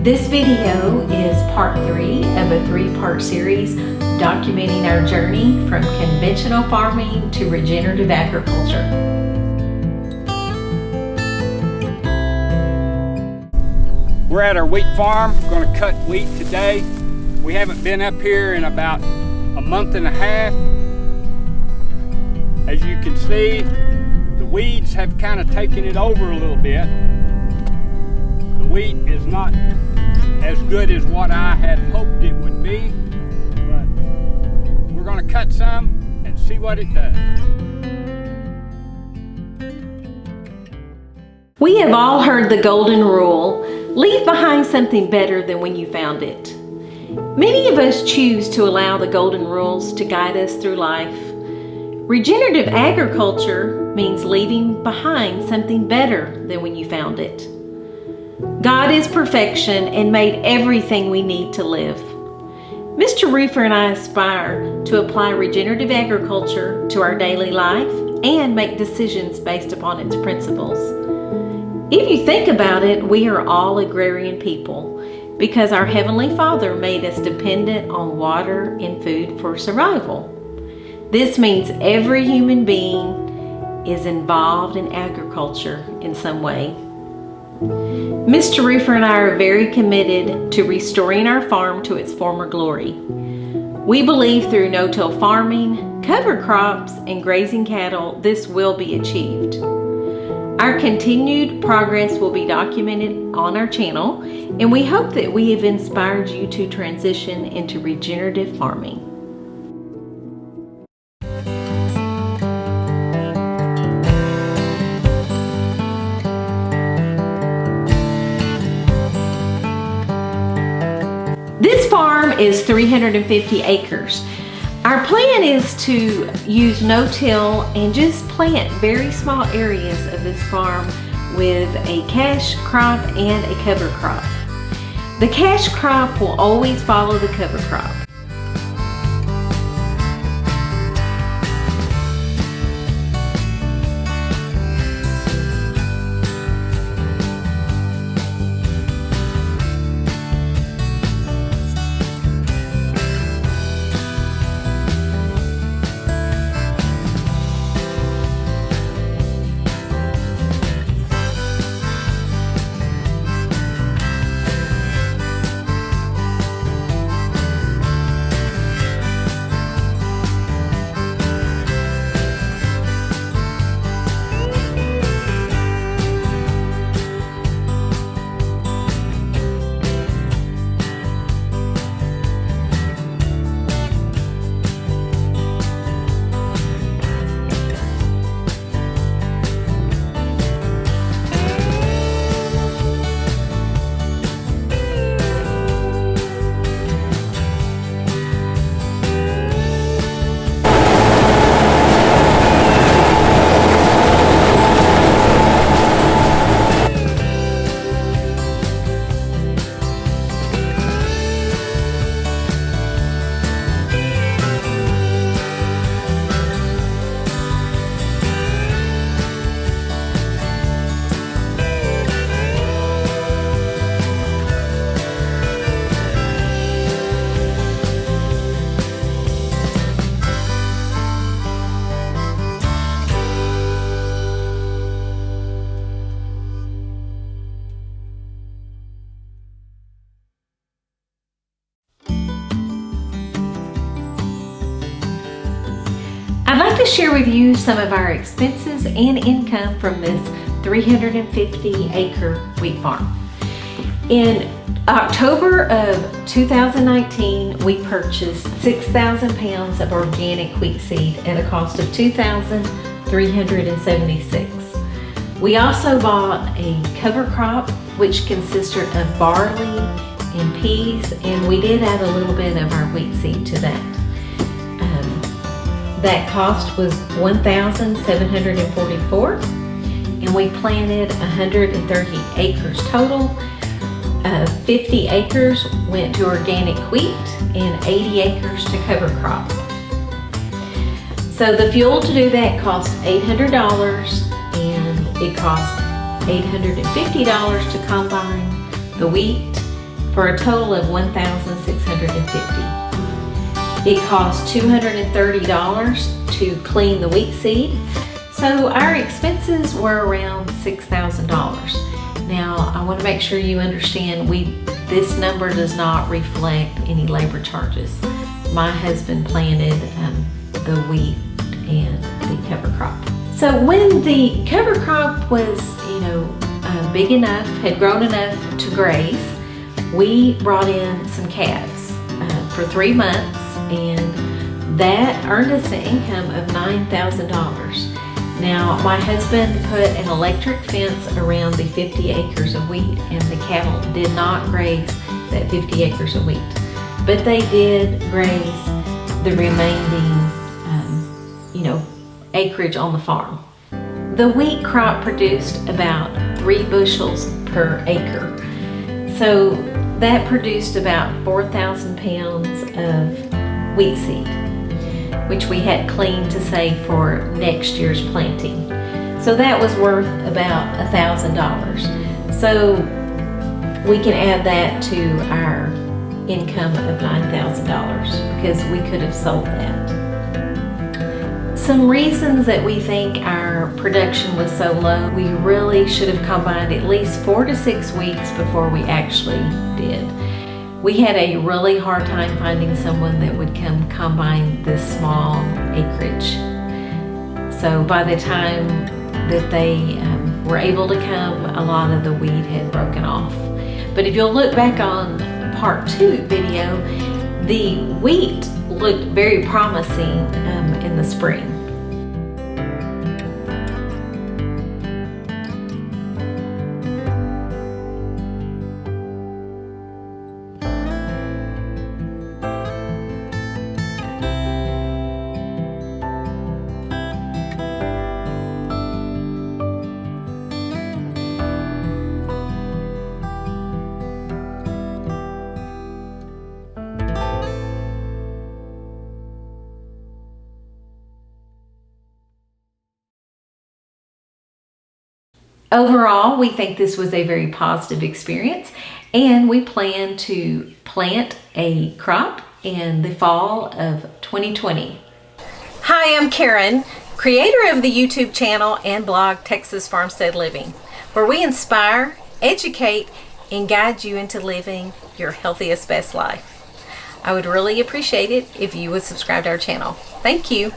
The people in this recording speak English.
This video is part 3 of a 3-part series documenting our journey from conventional farming to regenerative agriculture. We're at our wheat farm. We're going to cut wheat today. We haven't been up here in about a month and a half. As you can see, the weeds have kind of taken it over a little bit. The wheat is not as good as what I had hoped it would be, but we're going to cut some and see what it does. We have all heard the golden rule, leave behind something better than when you found it. Many of us choose to allow the golden rules to guide us through life. Regenerative agriculture means leaving behind something better than when you found it. God is perfection and made everything we need to live. Mr. Roofer and I aspire to apply regenerative agriculture to our daily life and make decisions based upon its principles. If you think about it, we are all agrarian people because our Heavenly Father made us dependent on water and food for survival. This means every human being is involved in agriculture in some way. Mr. Roofer and I are very committed to restoring our farm to its former glory. We believe through no-till farming, cover crops, and grazing cattle, this will be achieved. Our continued progress will be documented on our channel, and we hope that we have inspired you to transition into regenerative farming. This farm is 350 acres. Our plan is to use no-till and just plant very small areas of this farm with a cash crop and a cover crop. The cash crop will always follow the cover crop. I'd like to share with you some of our expenses and income from this 350-acre wheat farm. In October of 2019, we purchased 6,000 pounds of organic wheat seed at a cost of $2,376. We also bought a cover crop, which consisted of barley and peas, and we did add a little bit of our wheat seed to that. That cost was $1,744, and we planted 130 acres total. 50 acres went to organic wheat and 80 acres to cover crop. So the fuel to do that cost $800, and it cost $850 to combine the wheat for a total of $1,650. It cost $230 to clean the wheat seed, so our expenses were around $6,000. Now, I want to make sure you understand this number does not reflect any labor charges. My husband planted the wheat and the cover crop. So when the cover crop was, big enough, had grown enough to graze, we brought in some calves for 3 months, and that earned us an income of $9,000. Now, my husband put an electric fence around the 50 acres of wheat, and the cattle did not graze that 50 acres of wheat, but they did graze the remaining, acreage on the farm. The wheat crop produced about 3 bushels per acre, so that produced about 4,000 pounds of wheat seed, which we had cleaned to save for next year's planting. So that was worth about $1,000. So we can add that to our income of $9,000 because we could have sold that. Some reasons that we think our production was so low: we really should have combined at least 4 to 6 weeks before we actually did. We had a really hard time finding someone that would come combine this small acreage. So by the time that they were able to come, a lot of the weed had broken off. But if you'll look back on part 2 video, the wheat looked very promising in the spring. Overall, we think this was a very positive experience, and we plan to plant a crop in the fall of 2020. Hi, I'm Caren, creator of the YouTube channel and blog Texas Farmstead Living, where we inspire, educate, and guide you into living your healthiest, best life. I would really appreciate it if you would subscribe to our channel. Thank you.